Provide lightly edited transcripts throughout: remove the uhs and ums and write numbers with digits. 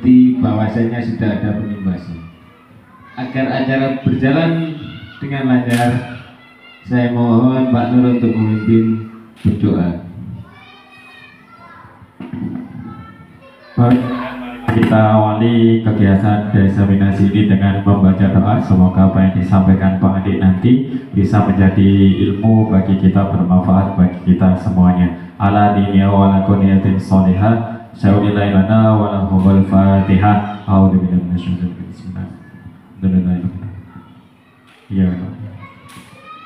bukti bahwasanya sudah ada pengimbasnya. Agar acara berjalan dengan lancar, saya mohon Pak Nur untuk memimpin berdoa. Kita awali kegiatan desaminasi ini dengan membaca doa. Semoga apa yang disampaikan Pak Adik nanti bisa menjadi ilmu bagi kita, bermanfaat bagi kita semuanya. Ala dinia wa ala kuniyatin sholihah. Syaulillahi lana wa lahumul fatihah. A'udzubillahi minasyaitonir rajim. Bismillahirrahmanirrahim. Ya Allah.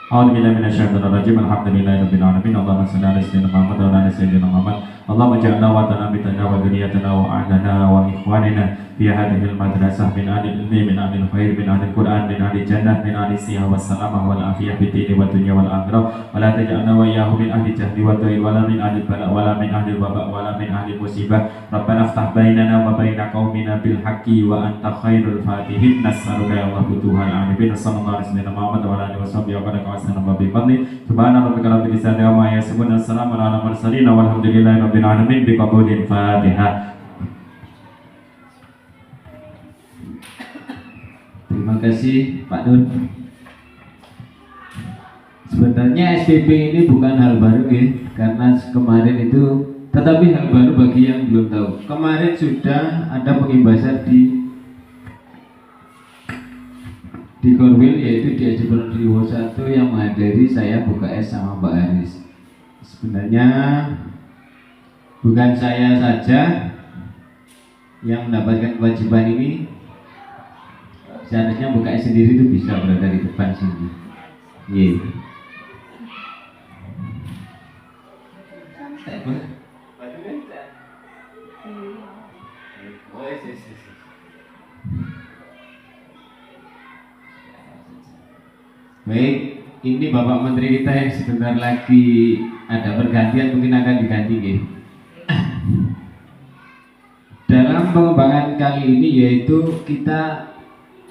A'udzubillahi minasyaitonir rajim. Alhamdulillahirabbil alamin. Allahumma shalli ala sayyidina Muhammad wa ala sayyidina Muhammad. Allahumma ja'alna wa tanabitana wa duniyatana wa ahlana wa ikhwanina fi hadhil madrasah min ahli ilmi, min ahli khair, min ahli Qur'an, min ahli jannah, min ahli sihah wa salamah wal afiyah fi dini wa dunya wal akhirah. Wa la taj'alna wa iyyahu min ahli jahli wa dhail wa la min ahli bala wa la min ahli waba wa la min ahli musibah. Rabbana iftah bainana wa baina qaumina bil haqqi wa anta khairul fatihin. Nas'aluka ya Allah Tuhan arifin sallallahu alaihi Muhammad wa ala alihi washabihi wa baraka wa sallam bi fadli. Subhana rabbika rabbil izzati amma yasifun. Assalamu ala mursalin walhamdulillahi rabbil alamin biqabulil Fatihah. Terima kasih Pak Nur. Sebenarnya SPP ini bukan hal baru ya, karena kemarin itu, tetapi hal baru bagi yang belum tahu. Kemarin sudah ada pengimbasan di Korwil, yaitu di Ajipron Riwo 1 yang menghadiri saya BKS sama Mbak Haris. Sebenarnya bukan saya saja yang mendapatkan kewajiban ini. Seharusnya BKS sendiri itu bisa berada di depan sini. Iya. Baik, ini Bapak Menteri kita yang sebentar lagi ada pergantian, mungkin akan diganti ya. Dalam pengembangan kali ini yaitu kita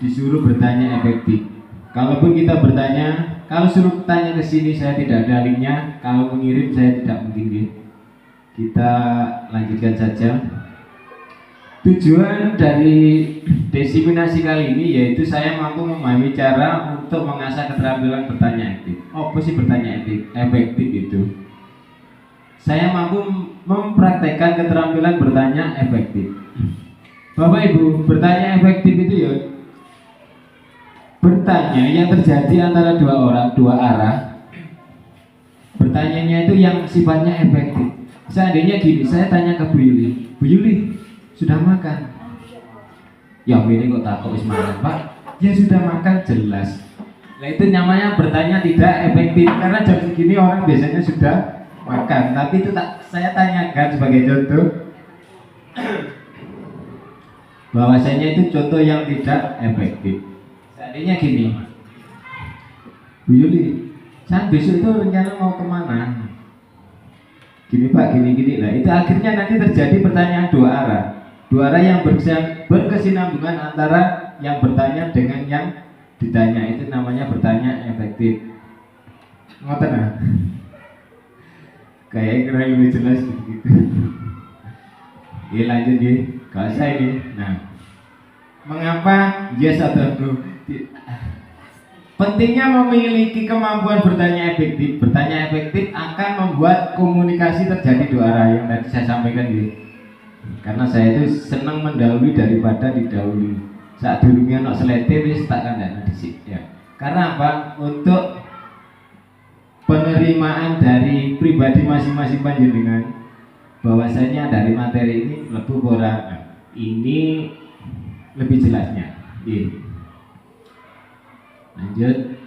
disuruh bertanya efektif. Kalaupun kita bertanya, kalau suruh tanya ke sini saya tidak ada linknya, kalau mengirim saya tidak mungkin ya. Kita lanjutkan saja. Tujuan dari diseminasi kali ini yaitu saya mampu memahami cara untuk mengasah keterampilan bertanya efektif. Apa sih bertanya efektif itu? Saya mampu mempraktekkan keterampilan bertanya efektif. Bapak Ibu, bertanya efektif itu ya bertanya yang terjadi antara dua arah. Bertanyanya itu yang sifatnya efektif. Seandainya gini, saya tanya ke Bu Yuli, sudah makan? Ya ini kok takut wis makan Pak? Ya sudah makan jelas. Nah itu namanya bertanya tidak efektif, karena jam segini orang biasanya sudah makan. Tapi itu saya tanyakan sebagai contoh bahwasanya itu contoh yang tidak efektif. Seandainya gini, Bu Yuli, saya besok itu rencana mau kemana? Gini Pak, gini. Nah itu akhirnya nanti terjadi pertanyaan dua arah yang berkesinambungan antara yang bertanya dengan yang ditanya. Itu namanya bertanya efektif. Ngoten nah? Kayak kurang lebih jelas gitu. Ini lanjut nih, kalau saya ini. Nah, mengapa yes atau no? Pentingnya memiliki kemampuan bertanya efektif. Bertanya efektif akan membuat komunikasi terjadi dua arah yang tadi saya sampaikan gitu. Karena saya itu senang mendahului daripada didahului. Saat dulunya nak selete wis tak kandhani dhisik ya. Karena apa? Untuk penerimaan dari pribadi masing-masing panjenengan bahwasanya dari materi ini lebih ora ini lebih jelasnya. Iya. Lanjut.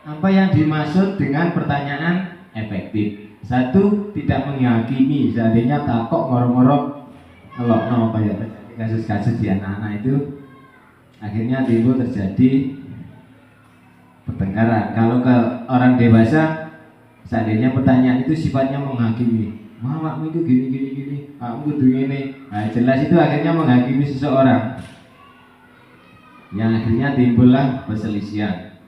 Apa yang dimaksud dengan pertanyaan efektif? Satu, tidak menghakimi. Seandainya takok ngorong-ngorong ngelokno kayak kasus-kasus di anak-anak itu, akhirnya timbul terjadi pertengkaran. Kalau ke orang dewasa, seandainya pertanyaan itu sifatnya menghakimi. Mamamu itu gini, kamu kudu ini. Nah, jelas itu akhirnya menghakimi seseorang. Yang akhirnya timbullah perselisihan.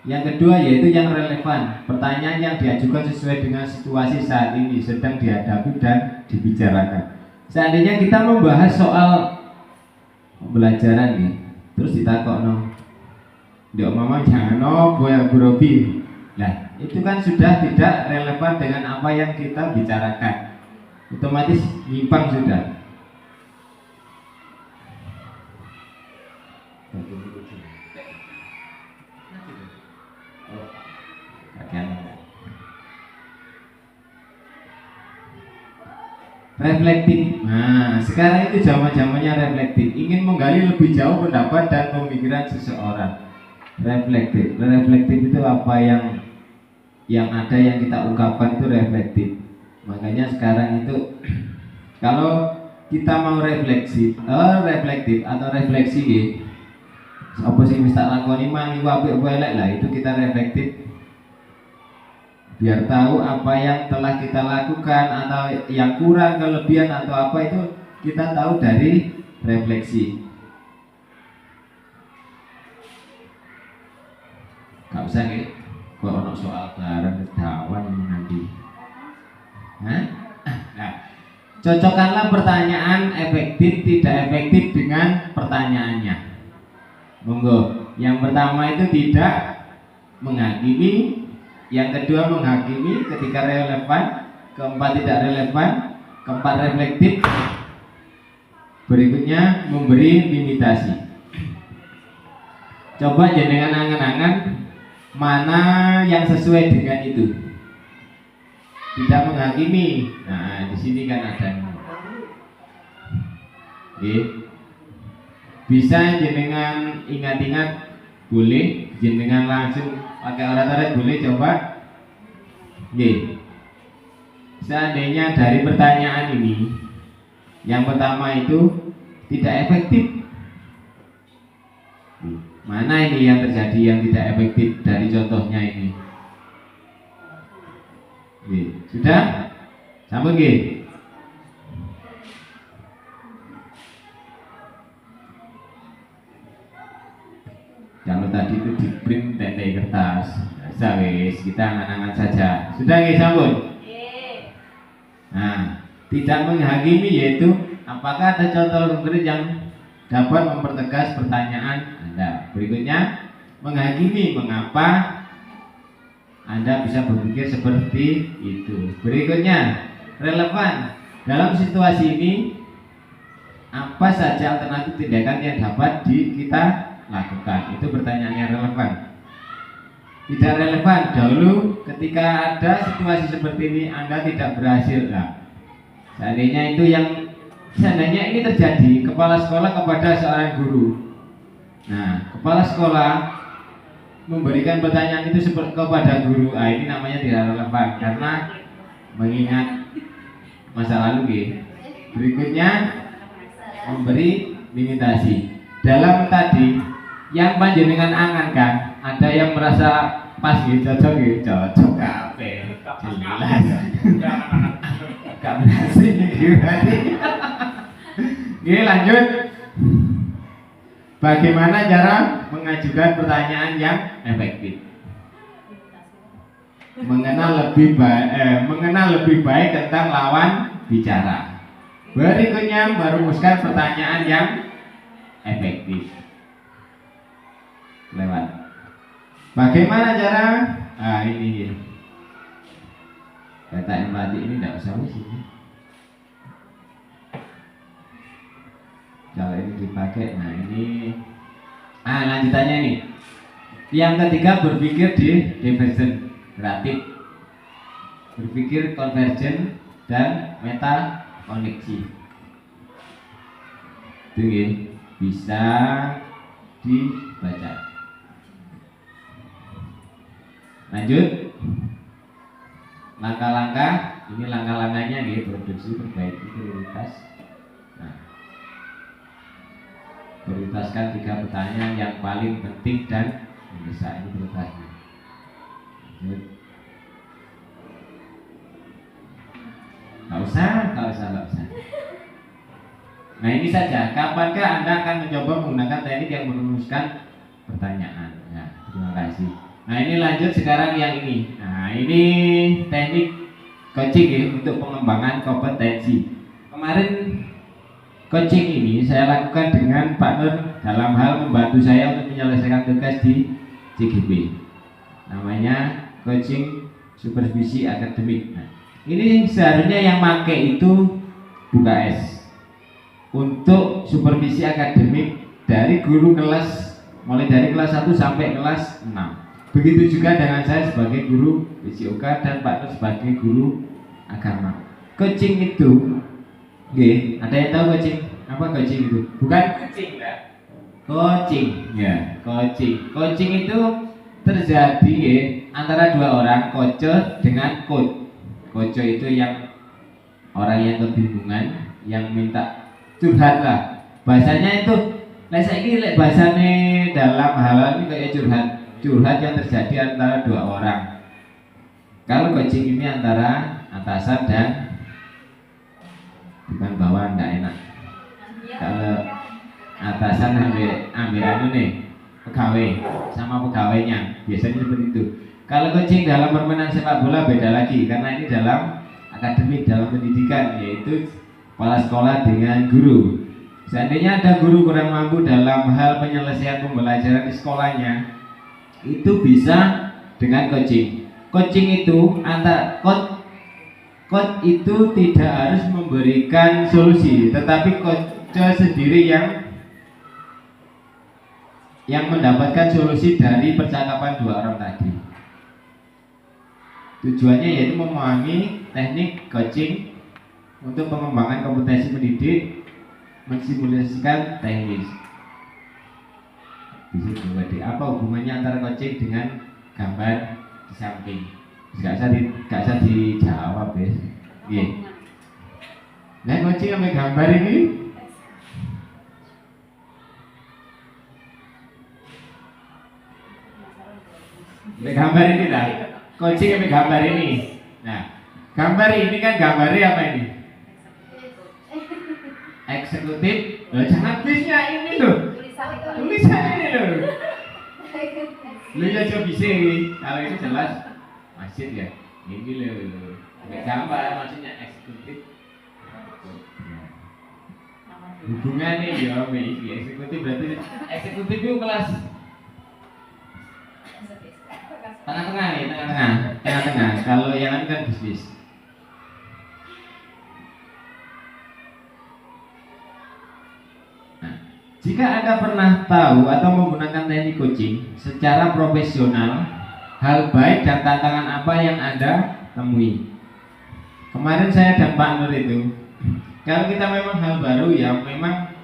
Yang kedua yaitu yang relevan, pertanyaan yang diajukan sesuai dengan situasi saat ini sedang dihadapi dan dibicarakan. Seandainya kita membahas soal pembelajaran nih, terus ditakokno, "Nduk mama jangan nopo ya Bu Robi." Nah, itu kan sudah tidak relevan dengan apa yang kita bicarakan. Otomatis nyimpang sudah. Reflektif. Nah, sekarang itu zaman-zamannya reflektif. Ingin menggali lebih jauh pendapat dan pemikiran seseorang. Reflektif. Reflektif itu apa yang ada yang kita ungkapkan itu reflektif. Makanya sekarang itu kalau kita mau reflektif atau refleksi apa sih wis tak lakoni mang iku apik apa elek lah, itu kita reflektif. Biar tahu apa yang telah kita lakukan atau yang kurang, kelebihan atau apa itu kita tahu dari refleksi. Gak usah nih, kok ono soal bareng kedawan nanti. Nah, cocokkanlah pertanyaan efektif tidak efektif dengan pertanyaannya. Monggo. Yang pertama itu tidak menghakimi. Yang kedua menghakimi ketika relevan, keempat tidak relevan, keempat reflektif, berikutnya memberi limitasi. Coba jenengan angan-angan mana yang sesuai dengan itu. Tidak menghakimi. Nah, di sini kan ada. Bisa jenengan ingat-ingat, boleh jenengan langsung pakai orat-orat boleh coba. Seandainya dari pertanyaan ini yang pertama itu tidak efektif, mana ini yang terjadi yang tidak efektif dari contohnya ini? Sudah? Sambung nggih. Kalau tadi itu di print tete kertas, wis kita angan-angan saja. Sudah nggih sampun? Nah, tidak menghakimi yaitu apakah ada contoh konkret yang dapat mempertegas pertanyaan Anda. Berikutnya menghakimi mengapa Anda bisa berpikir seperti itu. Berikutnya relevan dalam situasi ini apa saja alternatif tindakan yang dapat kita lakukan. Itu pertanyaan yang relevan. Tidak relevan dahulu ketika ada situasi seperti ini Anda tidak berhasil lah. Seandainya ini terjadi kepala sekolah kepada seorang guru. Nah, kepala sekolah memberikan pertanyaan itu kepada guru. Ini namanya tidak relevan karena mengingat masa lalu. Berikutnya memberi limitasi. Dalam tadi yang panjenengan angankan, ada yang merasa pas cocok kabeh. Jelas. Gak berhasil berarti. Lanjut. Bagaimana cara mengajukan pertanyaan yang efektif? Mengenal lebih baik tentang lawan bicara. Berikutnya merumuskan pertanyaan yang efektif. Lewat. Bagaimana cara? Ini kata empati ini tidak usah sini. Kalau ini dipakai, nah ini lanjutannya nih. Yang ketiga berpikir divergen kreatif, berpikir konvergen dan meta koneksi. Itu bisa dibaca. Lanjut. Langkah-langkah, ini langkah-langkahnya produksi, perbaiki prioritas. Nah, prioritaskan 3 pertanyaan yang paling penting dan mendesak. Ini prioritasnya. Lanjut. Gak usah. Nah, ini saja. Kapankah Anda akan mencoba menggunakan teknik yang merumuskan pertanyaan? Nah, terima kasih. Nah ini lanjut sekarang yang ini. Nah ini teknik coaching ya, untuk pengembangan kompetensi. Kemarin coaching ini saya lakukan dengan Pak Nur dalam hal membantu saya untuk menyelesaikan tugas di CGP. Namanya coaching supervisi akademik. Nah, ini seharusnya yang pakai itu BUKS untuk supervisi akademik dari guru kelas, mulai dari kelas 1 sampai kelas 6. Begitu juga dengan saya sebagai guru PJOK dan Pak Nur sebagai guru agama. Coaching itu, ada yang tahu coaching? Apa coaching itu? Bukan kucing, enggak? Coaching, ya, coaching. Coaching itu terjadi antara dua orang, coach dengan coach. Coach itu yang orang yang kebingungan, yang minta curhat lah. Bahasanya itu, saiki lek bahasane dalam hal ini kayak curhat yang terjadi antara dua orang. Kalau coaching ini antara atasan dan bukan bawahan, enggak enak. Kalau atasan ambil anu nih, pegawai sama pegawainya, biasanya seperti itu. Kalau coaching dalam permainan sepak bola beda lagi, karena ini dalam akademik, dalam pendidikan, yaitu kepala sekolah dengan guru. Seandainya ada guru kurang mampu dalam hal penyelesaian pembelajaran di sekolahnya, itu bisa dengan coaching. Coaching itu coach itu tidak harus memberikan solusi, tetapi coach sendiri yang mendapatkan solusi dari percakapan dua orang tadi. Tujuannya yaitu memahami teknik coaching untuk pengembangan kompetensi pendidik, mensimulasikan teknis. Apa hubungannya antara coaching dengan gambar di samping? Gak usah dijawab ya. Iya. Nah, coaching sama gambar ini gambar ini lah. Coaching sama gambar ini. Nah, gambar ini kan gambarnya apa ini? Eksekutif. Loh, jangan bisnya ini loh. Tulisan ini loh. Lu ya coba bisa ini. Kalau ini jelas masjid ya. Ini loh. Gambar maksudnya eksekutif. Hubungannya ya, eksekutif berarti eksekutif itu kelas tengah-tengah nih, tengah-tengah. Kalau yang kan bisnis. Nah, jika Anda pernah tahu atau menggunakan teknik coaching secara profesional, hal baik dan tantangan apa yang Anda temui? Kemarin saya dan Pak Nur itu, kalau kita memang hal baru ya, memang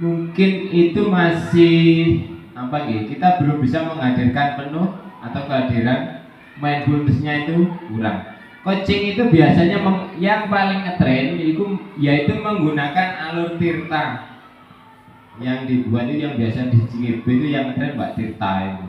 mungkin itu masih apa gitu, kita belum bisa menghadirkan penuh atau kehadiran mindfulness-nya itu kurang. Coaching itu biasanya yang paling ngetren yaitu menggunakan alur Tirta. Yang dibuat itu yang biasa di CGP itu yang ngetren Mbak Tirta itu.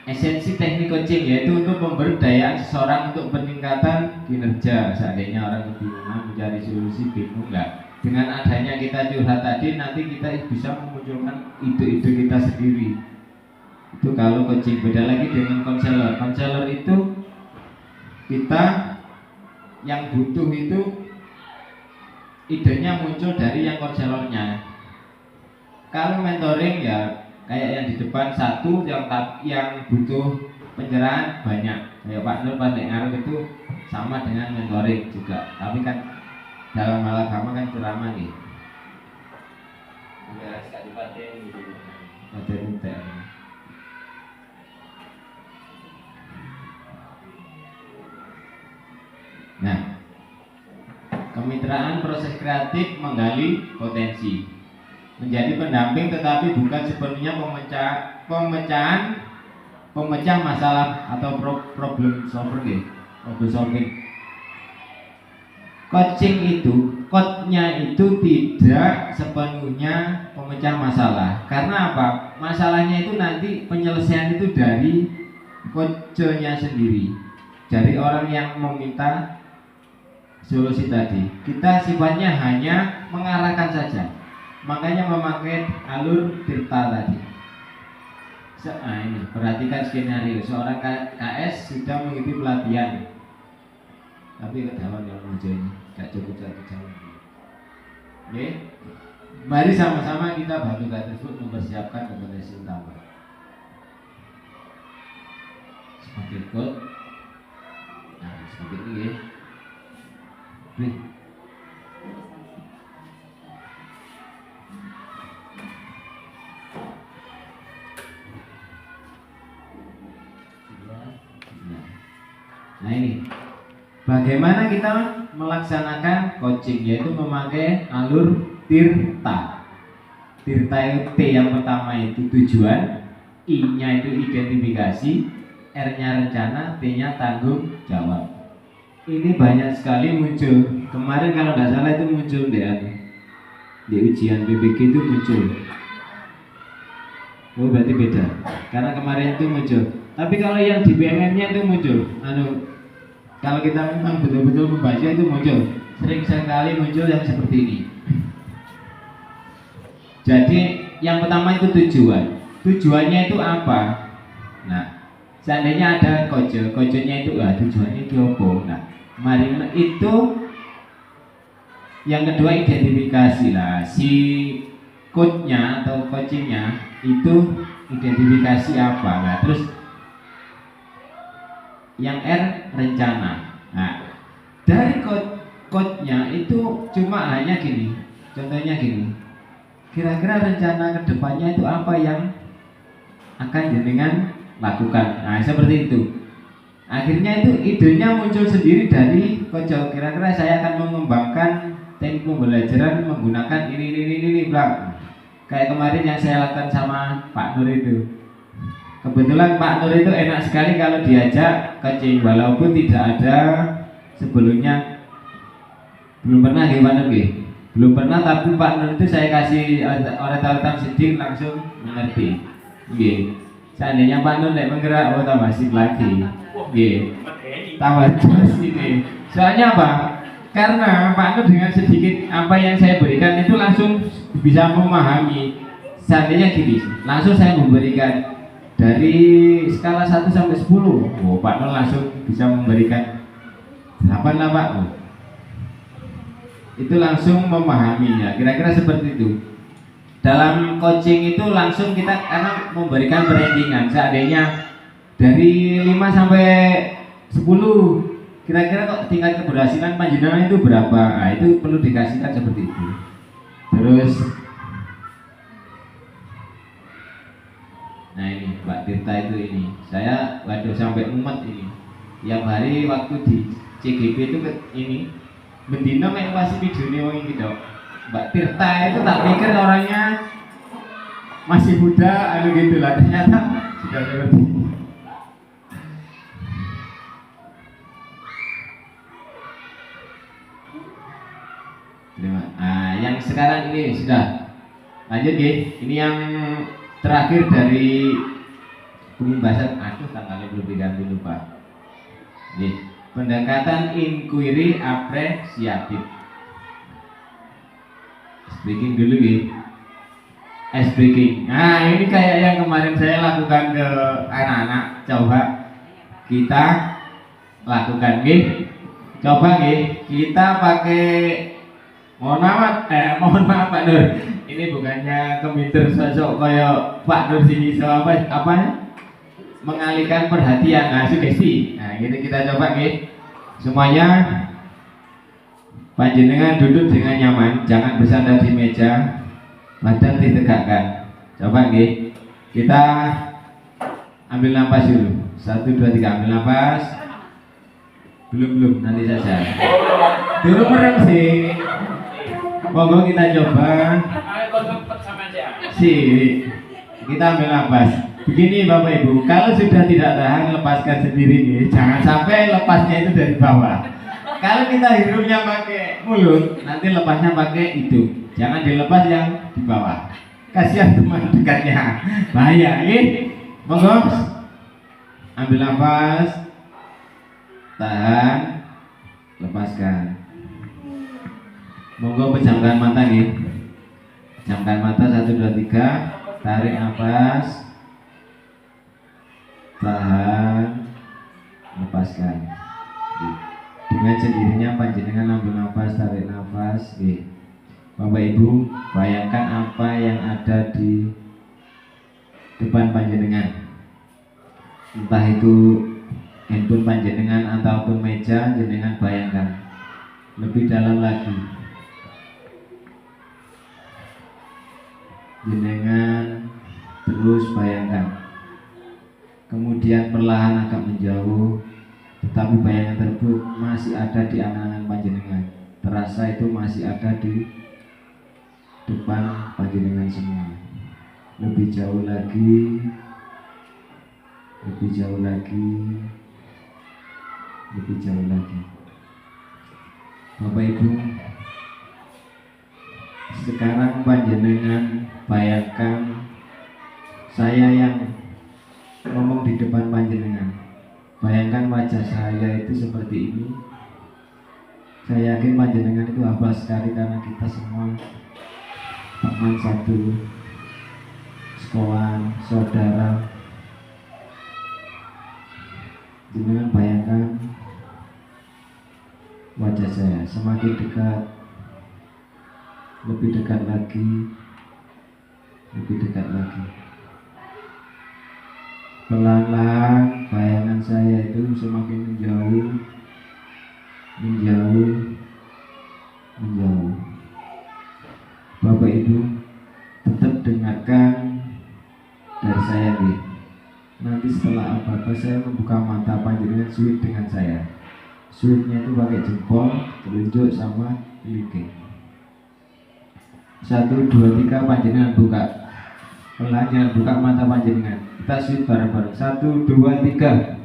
Esensi teknik coaching yaitu untuk pemberdayaan seseorang untuk peningkatan kinerja. Seandainya orang kebingungan mencari solusi, bingung nggak? Dengan adanya kita curhat tadi, nanti kita bisa memunculkan ide-ide kita sendiri. Itu kalau coaching. Beda lagi dengan konselor. Konselor itu kita yang butuh itu idenya muncul dari yang konselornya. Kalau mentoring ya kayak yang di depan satu, yang butuh pencerahan banyak. Kayak Pak Nur Pak Ngarep itu sama dengan mentoring juga. Tapi kan dalam hal agama kan ceramah nih. Ya sekali paten gitu. Paten teh. Nah, kemitraan proses kreatif menggali potensi. Menjadi pendamping tetapi bukan sepenuhnya pemecah masalah atau problem solving. Coaching itu, coachnya itu tidak sepenuhnya pemecah masalah. Karena apa? Masalahnya itu nanti penyelesaian itu dari coachnya sendiri, dari orang yang meminta solusi tadi. Kita sifatnya hanya mengarahkan saja. Makanya memakai alur tirta tadi. Nah ini, perhatikan skenario. Seorang KS sudah mengikuti pelatihan, tapi ketahuan yang muncul ini gak cukup satu jam. Oke, mari sama-sama kita bantu tersebut mempersiapkan kompetensi utama. Seperti ikut. Nah, seperti ini ya. Oke. Nah ini, bagaimana kita melaksanakan coaching, yaitu memakai alur tirta. Tirta itu T yang pertama itu tujuan, I-nya itu identifikasi, R-nya rencana, T-nya tanggung jawab. Ini banyak sekali muncul. Kemarin kalau tidak salah itu muncul di ujian BPG itu muncul. Oh berarti beda, karena kemarin itu muncul. Tapi kalau yang di BMM-nya itu muncul, kalau kita memang betul-betul membaca itu muncul. Sering sekali muncul yang seperti ini. Jadi yang pertama itu tujuan. Tujuannya itu apa? Nah, seandainya ada kojonya itu tujuannya itu apa? Nah, mari itu yang kedua identifikasi lah. Si coachnya atau coachingnya itu identifikasi apa? Nah, terus yang R rencana. Nah, dari coachnya itu cuma hanya gini. Contohnya gini. Kira-kira rencana kedepannya itu apa yang akan jenengan lakukan? Nah, seperti itu. Akhirnya itu idenya muncul sendiri dari coach. Kira-kira saya akan mengembangkan teknik pembelajaran menggunakan ini blang. Kayak kemarin yang saya lakukan sama Pak Nur itu. Kebetulan Pak Nur itu enak sekali kalau diajak coaching, walaupun tidak ada sebelumnya. Belum pernah ya Pak Nur ya? Belum pernah, tapi Pak Nur itu saya kasih orientasi sedikit langsung mengerti. Nggih. Seandainya Pak Nur tidak menggerak, tambah sip lagi. Nggih. Tambah jelas ini. Soalnya apa? Karena Pak Nur dengan sedikit apa yang saya berikan itu langsung bisa memahami. Seandainya gini, langsung saya memberikan dari skala 1 sampai 10. Oh, Pak Nur langsung bisa memberikan 8 lah Pak. Itu langsung memahaminya. Kira-kira seperti itu. Dalam coaching itu langsung kita karena memberikan brandingan. Seandainya dari 5 sampai 10, kira-kira kok tingkat keberhasilan panjenengan itu berapa? Nah, itu perlu dikasihkan seperti itu. Terus nah ini Mbak Tirta itu ini. Saya waduh sampai mumet ini. Tiap hari waktu di CGP itu ini bendino yang masih videonya wong iki dok. Mbak Tirta itu tak pikir orangnya masih muda, gitu lah. Ternyata sudah seperti ini. Nah, yang sekarang ini sudah lanjut ya. Ini yang terakhir dari pembahasan. Tanggalnya belum diganti lupa. Nih, pendekatan inquiry apresiatif. Speaking dulu ya. Speaking. Nah, ini kayak yang kemarin saya lakukan ke anak-anak. Coba kita lakukan nih. Coba nih, kita pakai mohon maaf Pak Nur. Ini bukannya kemitur sosok kayak Pak Nur sini apanya? Mengalihkan perhatian. Nah, sugesti. Nah, gitu kita coba nih. Semuanya panjenengan duduk dengan nyaman, jangan bersandar di meja, badan ditegakkan. Coba nih. Kita ambil napas dulu. 1 2 3 ambil napas. Belum nanti saja. Dulu merem sih. Monggo kita coba. Kita ambil napas. Begini Bapak Ibu, kalau sudah tidak tahan lepaskan sendiri nih. Jangan sampai lepasnya itu dari bawah. Kalau kita hidupnya pakai mulut, nanti lepasnya pakai hidung. Jangan dilepas yang di bawah. Kasihan teman dekatnya. Bahaya, ini. Monggo. Ambil nafas. Tahan. Lepaskan. Monggo pejamkan mata nih. Pejamkan mata 1 2 3. Tarik nafas. Tahan. Lepaskan. Dengan sendirinya panjenengan ambil nafas, tarik nafas. Bapak Ibu, bayangkan apa yang ada di depan panjenengan. Entah itu handphone panjenengan ataupun meja, jenengan bayangkan. Lebih dalam lagi. Jenengan terus bayangkan. Kemudian perlahan agak menjauh, tetapi bayangan tersebut masih ada di angan-angan panjenengan. Terasa itu masih ada di depan panjenengan semua. Lebih jauh lagi, lebih jauh lagi, lebih jauh lagi. Bapak Ibu, sekarang panjenengan bayangkan saya yang ngomong di depan panjenengan. Bayangkan wajah saya itu seperti ini. Saya yakin panjenengan itu hafal sekali karena kita semua teman satu sekolah, saudara. Jenengan bayangkan wajah saya semakin dekat, lebih dekat lagi, lebih dekat lagi. Pelan-pelan bayangan saya itu semakin menjauh, menjauh, menjauh. Bapak Ibu tetap dengarkan dari saya nih. Nanti setelah apa-apa saya membuka mata panjenengan sweet dengan saya. Sweetnya itu pakai jempol, telunjuk sama kelingking. 1 2 3 panjenengan buka. Pelan jangan buka mata panjenengan. Kita sweet bareng-bareng. 1 2 3.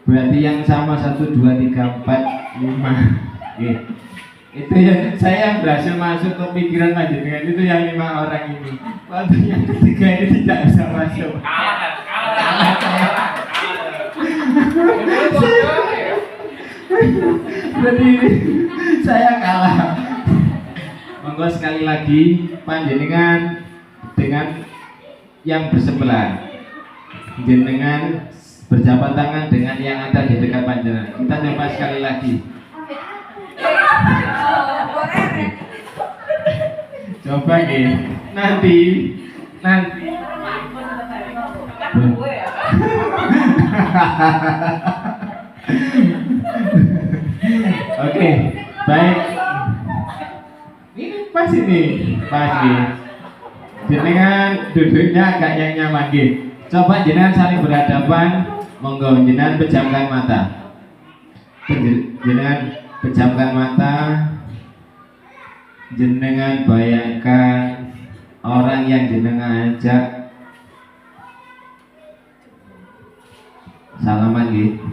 Berarti yang sama 1 2 3 4 5. Itu ya, saya berhasil masuk ke pikiran panjenengan itu yang 5 orang ini. Waktu yang ketiga ini tidak bisa masuk. Berarti saya kalah. Monggo sekali lagi panjenengan dengan yang bersebelahan. Jenengan berjabat tangan dengan yang ada di dekat panjenengan. Kita coba sekali lagi. Coba nih, nanti. Oke, baik. Ini pas ini, pas nih. Jenengan duduknya agak yang nyaman gitu. Coba jenengan saling berhadapan. Monggo jenengan pejamkan mata. Jenengan pejamkan mata. Jenengan bayangkan orang yang jenengan ajak salaman gitu.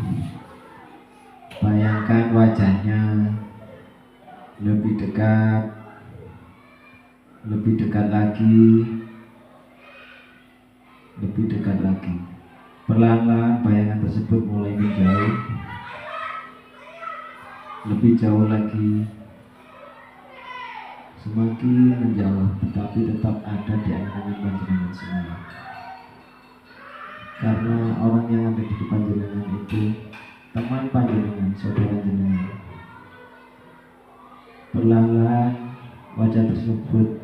Bayangkan wajahnya lebih dekat lagi, lebih dekat lagi. Perlahan-lahan bayangan tersebut mulai menjauh, lebih jauh lagi, semakin menjauh, tetapi tetap ada di angan-angan panjenengan semua. Karena orang yang ada di depan jenengan itu teman panjenengan, saudara jenengan. Perlahan-lahan wajah tersebut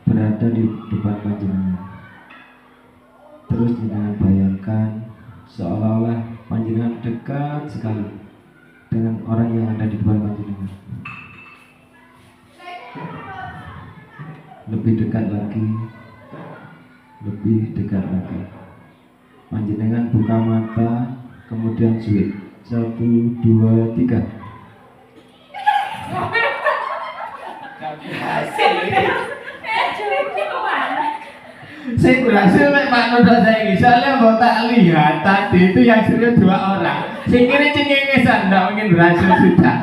berada di depan panjenengan. Terus jenengan bayangkan seolah-olah panjenengan dekat sekali dengan orang yang ada di depan panjenengan. Lebih dekat lagi, lebih dekat lagi. Panjenengan buka mata, kemudian sweet. 1 2 3. Saya berhasil Pak Nur saya ini. Soalnya mau tak lihat tadi itu yang serius 2 orang. Saya kira cengengesan, enggak mungkin berhasil sudah.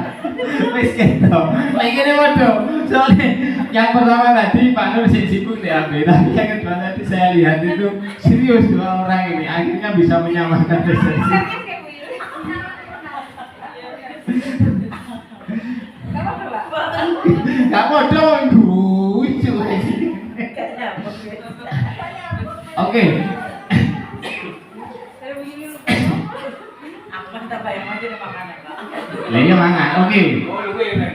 Wis gitu. Lagi ini waduh. Soalnya yang pertama tadi Pak Nur sibuk diambil, tapi yang kedua tadi saya lihat itu serius 2 orang ini. Akhirnya bisa menyamakan persepsi. Kamu dong lucu. Oke. Lainnya mangan. Oke.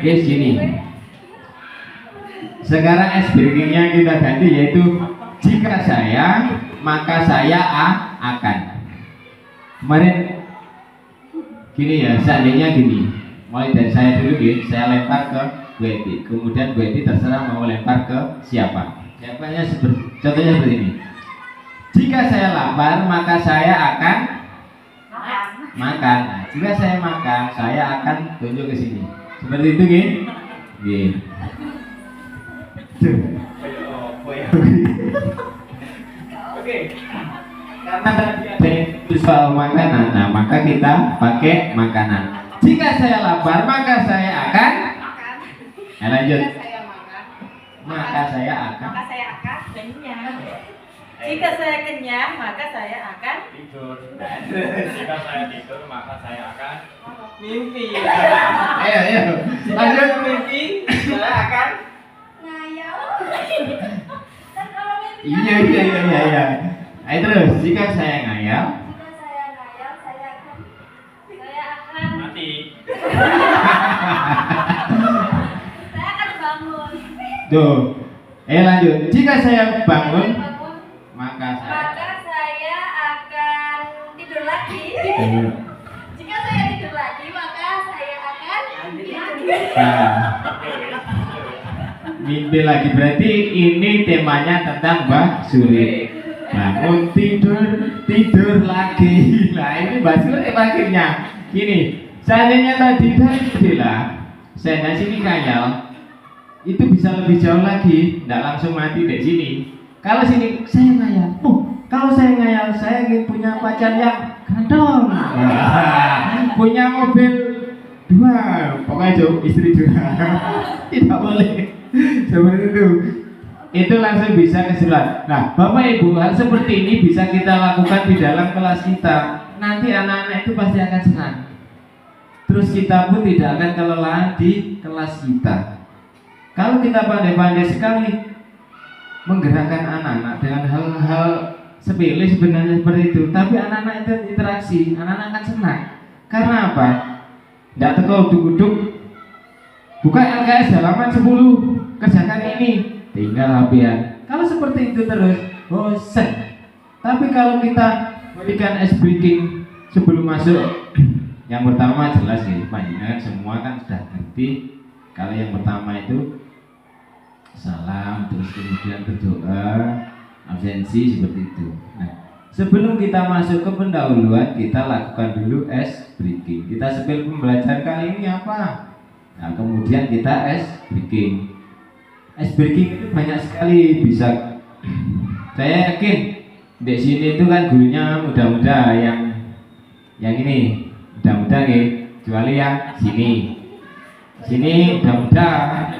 Yes gini. Sekarang breakingnya kita ganti yaitu jika saya maka saya akan. Kemarin gini ya, seandainya gini. Mulai dari saya dulu gitu, saya lempar ke Bu Eti. Kemudian Bu Eti terserah mau lempar ke siapa. Contohnya seperti ini. Jika saya lapar maka saya akan makan. Nah, jika saya makan, saya akan tunjuk ke sini. Seperti itu, gini. Gini. Oke. Karena tadi ada soal makanan, nah maka kita pakai makanan. Jika saya lapar, maka saya akan. Lanjut. Maka saya akan kenyang. Jika saya kenyang, maka saya akan tidur. Jika saya tidur, maka saya akan mimpi. Ayo. Lanjut. Mimpi, saya akan ngayal. Iya. Ayo terus. Jika saya ngayal, Jika saya ngayal, saya akan mati. saya akan bangun. tuh. Lanjut. Jika saya bangun, Bangun, maka saya. maka saya akan tidur lagi. Jika saya tidur lagi, maka saya akan mimpi lagi. Nah, mimpi lagi berarti ini temanya tentang Mbak Suri. Bangun tidur lagi. Nah ini Mbak Suri akhirnya. Gini, seandainya tadi bilang saya sini ngayal, itu bisa lebih jauh lagi, tidak langsung mati di sini. Kalau sini saya ngayal, kalau saya ngayal saya ingin punya pacar yang ganteng, punya mobil 2, pokoknya jauh istri 2. Tidak boleh seperti itu langsung bisa kesimpulan. Nah Bapak Ibu, hal seperti ini bisa kita lakukan di dalam kelas kita. Nanti anak-anak itu pasti akan senang. Terus kita pun tidak akan kelelahan di kelas kita. Kalau kita pandai-pandai sekali menggerakkan anak-anak dengan hal-hal sepele sebenarnya seperti itu, tapi anak-anak itu interaksi, anak-anak akan senang. Karena apa? Tidak teko duduk, buka LKS halaman 10, kerjakan ini, tinggal HP-an. Kalau seperti itu terus, bosan. Tapi kalau kita berikan ice breaking sebelum masuk, yang pertama jelas nih, panjenengan semua kan sudah ngerti. Kalau yang pertama itu salam, terus kemudian berdoa, absensi seperti itu. Nah, sebelum kita masuk ke pendahuluan, kita lakukan dulu ice breaking. Kita sepil pembelajaran kali ini apa? Nah, kemudian kita ice breaking. Ice breaking itu banyak sekali bisa. Saya yakin di sini itu kan gurunya muda-muda yang ini muda-muda nih, kecuali yang sini muda-muda.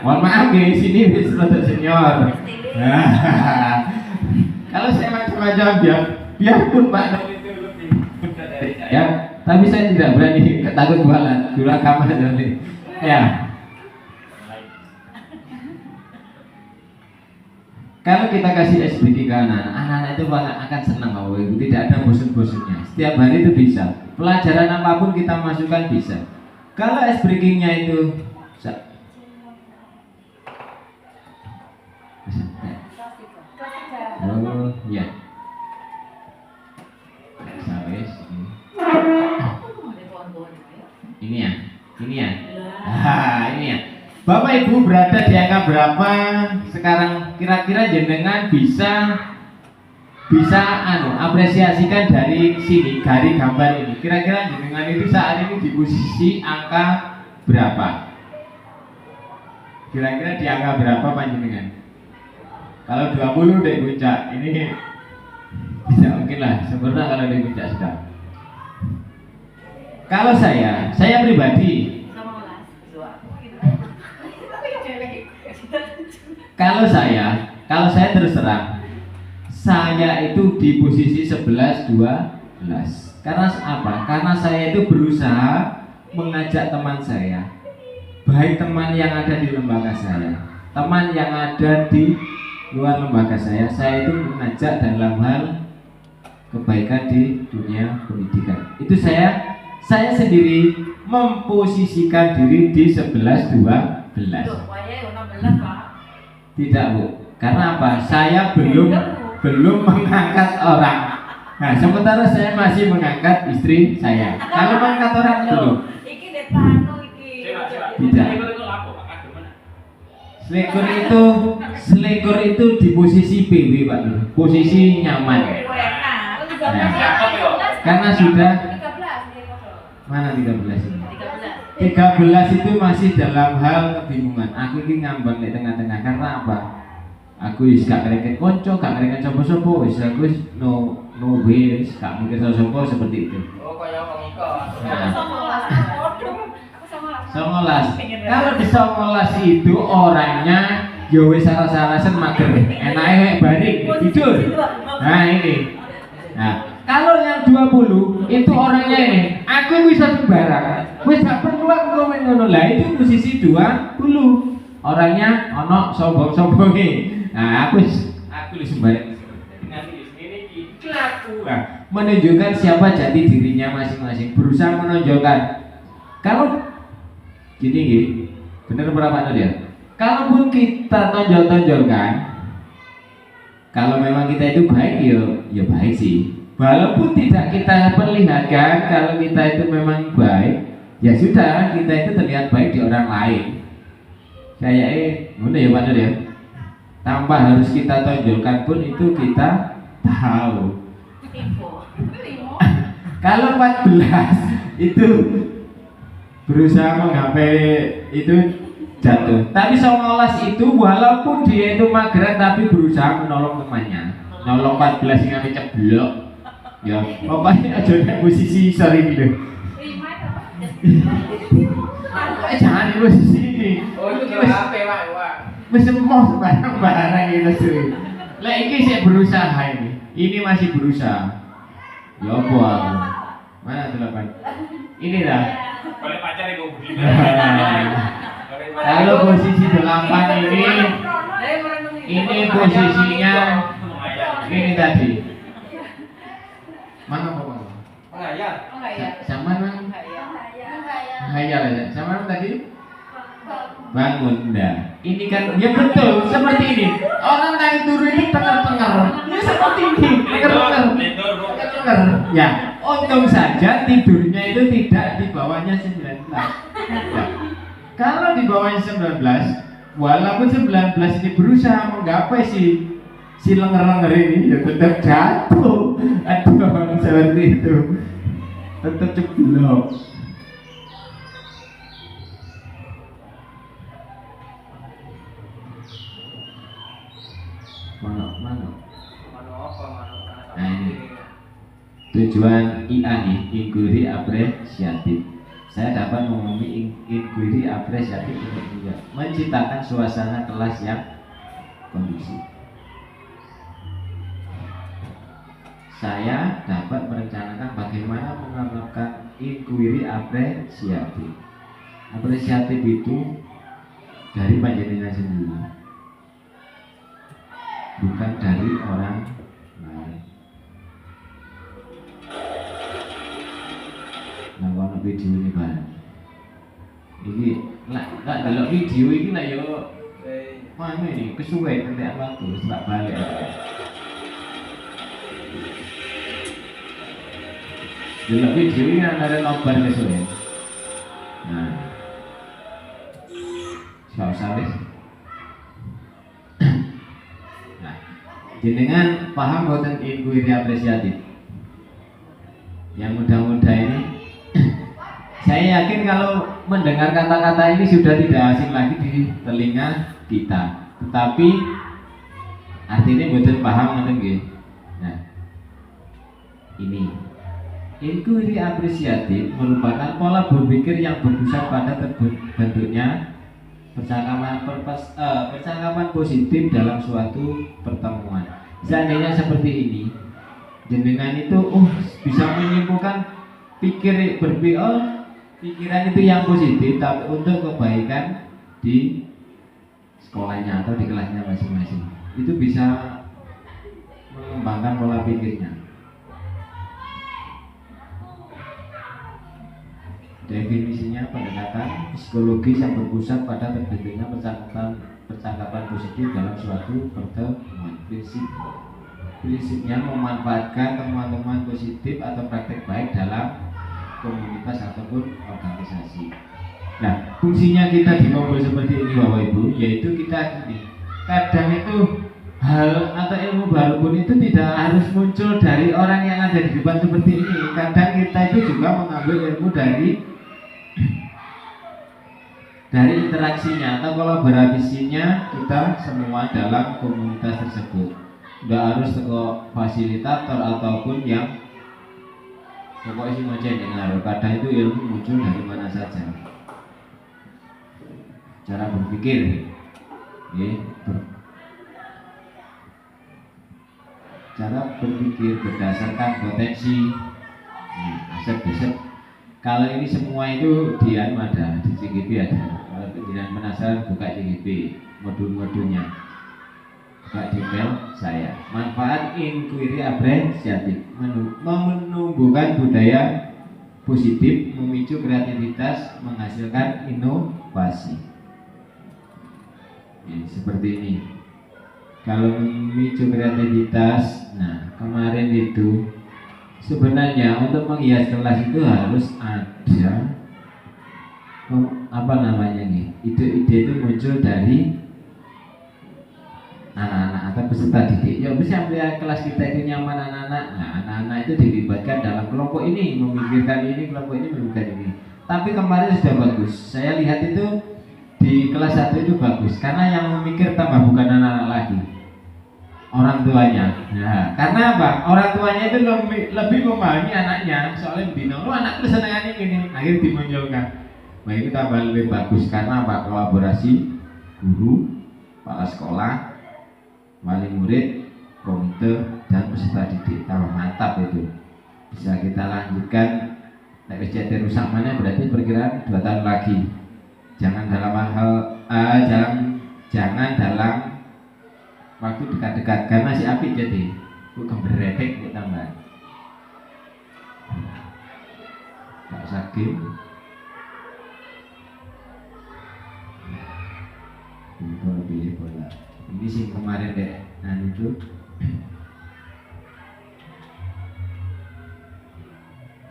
Mohon maaf nih, sini sudah senior. Kalau saya macam-macam biarpun Pak Nur itu lebih muda dari saya, tapi saya tidak berani, takut jualan, jualan kamar nanti. Ya. Kalau kita kasih SBK ke anak-anak itu akan senang Bapak Ibu, tidak ada bosan-bosannya. Setiap hari itu bisa. Pelajaran apapun kita masukkan bisa. Kalau ice breakingnya itu oh ya. Ini ya. Ini ya. Bapak Ibu berada di angka berapa sekarang? Kira-kira jenengan bisa apresiasikan dari sini, dari gambar ini. Kira-kira jenengan itu saat ini di posisi angka berapa? Kira-kira di angka berapa panjenengan? Kalau 20 dek puncak, ini Tidak mungkin lah sempurna kalau tidak sudah. Kalau saya pribadi, kalau saya terus terang, saya itu di posisi 11-12. Karena apa? Karena saya itu berusaha mengajak teman saya, baik teman yang ada di lembaga saya, teman yang ada di luar lembaga saya itu mengajak dalam hal kebaikan di dunia pendidikan. Itu saya sendiri memposisikan diri di 11-12. Tidak, Bu. Karena apa? Saya belum mengangkat orang. Nah, sementara saya masih mengangkat istri saya. Kalau mengangkat orang belum. Tidak. Selingkuh itu di posisi PW, Pak. Posisi nyaman. Karena sudah mana 13 ini? 13 itu masih dalam hal kebingungan. Aku ini ngambang di tengah-tengah karena apa? Aku wis gak kereket konco, gak kereket sapa-sapa, wis aku wis no way, wis gak mikir sapa seperti itu. Oh, kaya wong iko. Songolas. Kalau di Songolas itu orangnya ya wis salah-salasan mager. Enake baring tidur. Nah, ini. Nah, kalau yang 20 itu orangnya ini, aku bisa sembarang. Wis gak perlu aku komen ngono. Lah itu posisi 20. Orangnya ono sombong-sombonge. Nah, aku wis sembarang. Nah, menunjukkan siapa jati dirinya masing-masing, berusaha menonjolkan. Kalau gini, bener berapa ya? Kalaupun kita tonjol-tonjolkan, kalau memang kita itu baik, ya baik sih. Walaupun tidak kita perlihatkan kalau kita itu memang baik, ya sudah, kita itu terlihat baik di orang lain. Kayak mana ya Pak Nur ya? Tanpa harus kita tonjolkan pun itu kita tahu. Kalau 14 itu berusaha menggapai itu jatuh. Tapi 19 itu walaupun dia itu mageran tapi berusaha menolong temannya. Nolong 14 yang kami ceblok. Ya, pokoknya aja nek posisi sering gitu. Jangan di posisi ini. Oh, itu kalau HP, Pak. Wis emoh barang-barang itu sih. Lah iki sih berusaha ini. Ini masih berusaha. Ya apa aku? Mana delapan? Ini dah. Boleh pacar iku beli. Kalau posisi 8 ini posisinya ini tadi. Mana apa? Penghayal. Sama nang hayal aja. Sama nang tadi bangun dah. Ini kan ya betul seperti ini. Orang tadi turun ini tengah-tengah. Ya seperti ini. Tengah-tengah. Ya, untung saja tidurnya itu tidak di bawahnya 19. Ya. Kalau di bawahnya 19, walaupun 19 ini berusaha menggapai si lenger-lenger ini ya tetap jatuh. Aduh, seperti itu. Tetap ceblok. Mana? Nah, ini tujuan IA nih, inquiry apresiatif. Saya dapat memahami inquiry apresiatif untuk menciptakan suasana kelas yang kondusif. Saya dapat merencanakan bagaimana menerapkan inquiry apresiatif. Apresiatif itu dari panjenengan sendiri, bukan dari orang lain. Nah, kalau video ini bareng, ini lah dalam video ini lah yo, mana ini kesuwen nanti waktu setelah balik. Dalam video ini ada nobar kesuwen. Nah, saus. Jenengan paham boten inquiry apresiatif? Yang muda-muda ini saya yakin kalau mendengar kata-kata ini sudah tidak asing lagi di telinga kita. Tetapi artinya boten paham ngoten nggih. Nah, ini. Inquiry apresiatif merupakan pola berpikir yang berpusat pada terbentuknya percakapan positif dalam suatu pertemuan. Seandainya seperti ini, jenengan itu bisa menyimpulkan pikiran itu yang positif, tapi untuk kebaikan di sekolahnya atau di kelasnya masing-masing. Itu bisa mengembangkan pola pikirnya. Definisinya pendekatan psikologis yang berpusat pada terbentuknya percakapan positif dalam suatu pertemuan. Prinsipnya memanfaatkan temuan-temuan positif atau praktek baik dalam komunitas ataupun organisasi. Nah, fungsinya kita di ngobrol seperti ini Bapak Ibu, yaitu kita gini, kadang itu hal atau ilmu baru pun itu tidak harus muncul dari orang yang ada di depan seperti ini. Kadang kita itu juga mengambil ilmu dari interaksinya atau kolaborasinya kita semua dalam komunitas tersebut. Nggak harus ke fasilitator ataupun yang pokoknya si macam dengar. Kadang itu ilmu muncul dari mana saja. Cara berpikir, cara berpikir berdasarkan potensi, aset. Kalau ini semua itu di ada di CGP ada. Kalau kalian penasaran buka CGP modul-modulnya, buka di email saya. Manfaat inquiry apresiatif menumbuhkan budaya positif, memicu kreativitas, menghasilkan inovasi. Seperti ini. Kalau memicu kreativitas, nah kemarin itu sebenarnya untuk menghias kelas itu harus ada ide-ide itu muncul dari anak-anak atau peserta didik. Ya bisa kelas kita itu nyaman anak-anak. Nah, anak-anak itu dilibatkan dalam kelompok ini, memikirkan ini, kelompok ini memikirkan ini. Tapi kemarin sudah bagus. Saya lihat itu di kelas 1 itu bagus karena yang memikir tambah bukan anak-anak lagi, orang tuanya. Nah, karena apa? Orang tuanya itu lebih memahami anaknya. Soalnya bino, lu anak terus senangannya gini, akhirnya dimunculkan. Nah itu tambah lebih bagus karena apa? Kolaborasi guru, kepala sekolah, wali murid, komite, dan peserta didik. Tambah mantap itu. Bisa kita lanjutkan. Nek jadi rusak mana berarti perkiraan 2 tahun lagi. Jangan dalam waktu dekat-dekat karena si api jadi bukan beretek buat tambah tak sakit pilih bola ini sih kemarin deh. Nah itu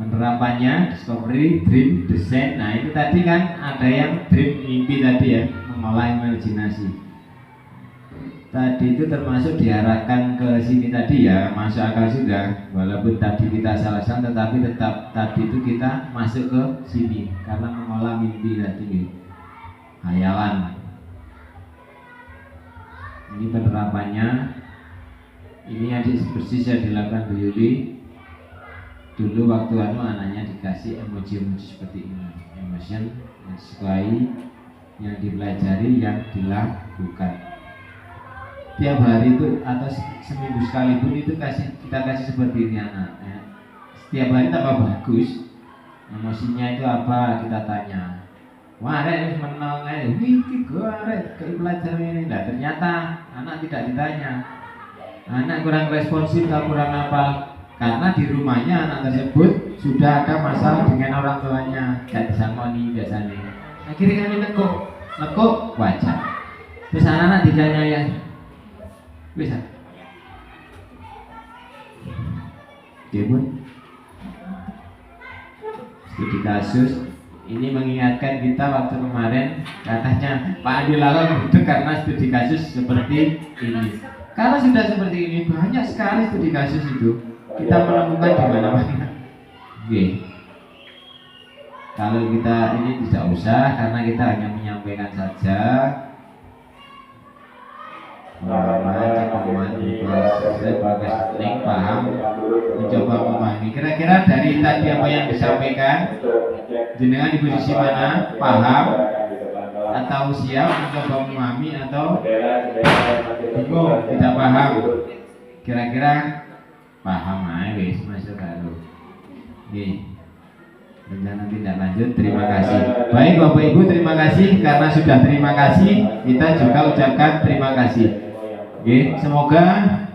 penerapannya discovery, dream, design. Nah itu tadi kan ada yang dream, mimpi tadi ya, mengolah imajinasi. Tadi itu termasuk diarahkan ke sini tadi ya, masuk akal juga. Walaupun tadi kita salah-salah, tetapi tetap tadi itu kita masuk ke sini karena mengolah mimpi tadi, hayalan. Ini penerapannya. Ini yang persis yang dilakukan Bu Yuli. Dulu waktu anaknya dikasih emoji-emoji seperti ini, emotion yang disukai, yang dipelajari, yang dilakukan. Tiap hari itu atau seminggu sekali pun itu kita kasih seperti ini anak ya. Setiap hari tambah bagus. Emosinya itu apa kita tanya. Wah rek menang wih gua rek pelajaran ini. Nah ternyata anak tidak ditanya. Anak kurang responsif atau kurang apa. Karena di rumahnya anak tersebut sudah ada masalah dengan orang tuanya. Gak disangoni biasanya. Akhirnya kami lekuk wajar. Terus anak-anak ditanya ya bisa dia pun studi kasus ini mengingatkan kita waktu kemarin katanya Pak Andi Lalo itu karena studi kasus seperti ini. Kalau sudah seperti ini banyak sekali studi kasus itu kita menemukan di mana-mana. Kalau kita ini tidak usah karena kita hanya menyampaikan saja. Saya paham, mencoba memahami. Kira-kira dari tadi apa yang disampaikan, jenengan di posisi mana? Paham atau siap mencoba memahami atau bingung, tidak paham? Kira-kira paham aja, wis masuk baru. Oke. Rencana tindak lanjut, terima kasih. Baik Bapak Ibu, terima kasih karena sudah terima kasih, kita juga ucapkan terima kasih. Oke, semoga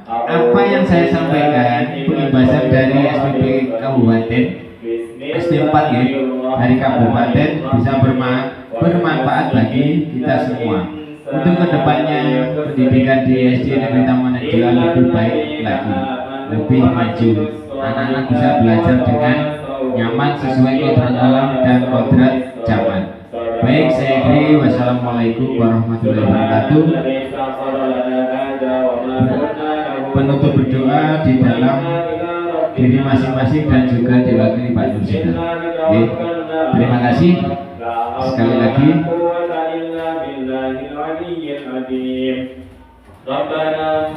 apa yang saya sampaikan pengibasan dari SPP Kabupaten SD4 ya, dari Kabupaten bisa bermanfaat bagi kita semua. Untuk kedepannya pendidikan di SD Negeri Taman Najwa lebih baik lagi, lebih maju. Anak-anak bisa belajar dengan nyaman sesuai kodrat alam dan kodrat zaman. Baik, saya akhiri. Wassalamualaikum warahmatullahi wabarakatuh. Penutup berdoa di dalam diri masing-masing dan juga diwakili Pak Nursida. Terima kasih sekali lagi. Rabbana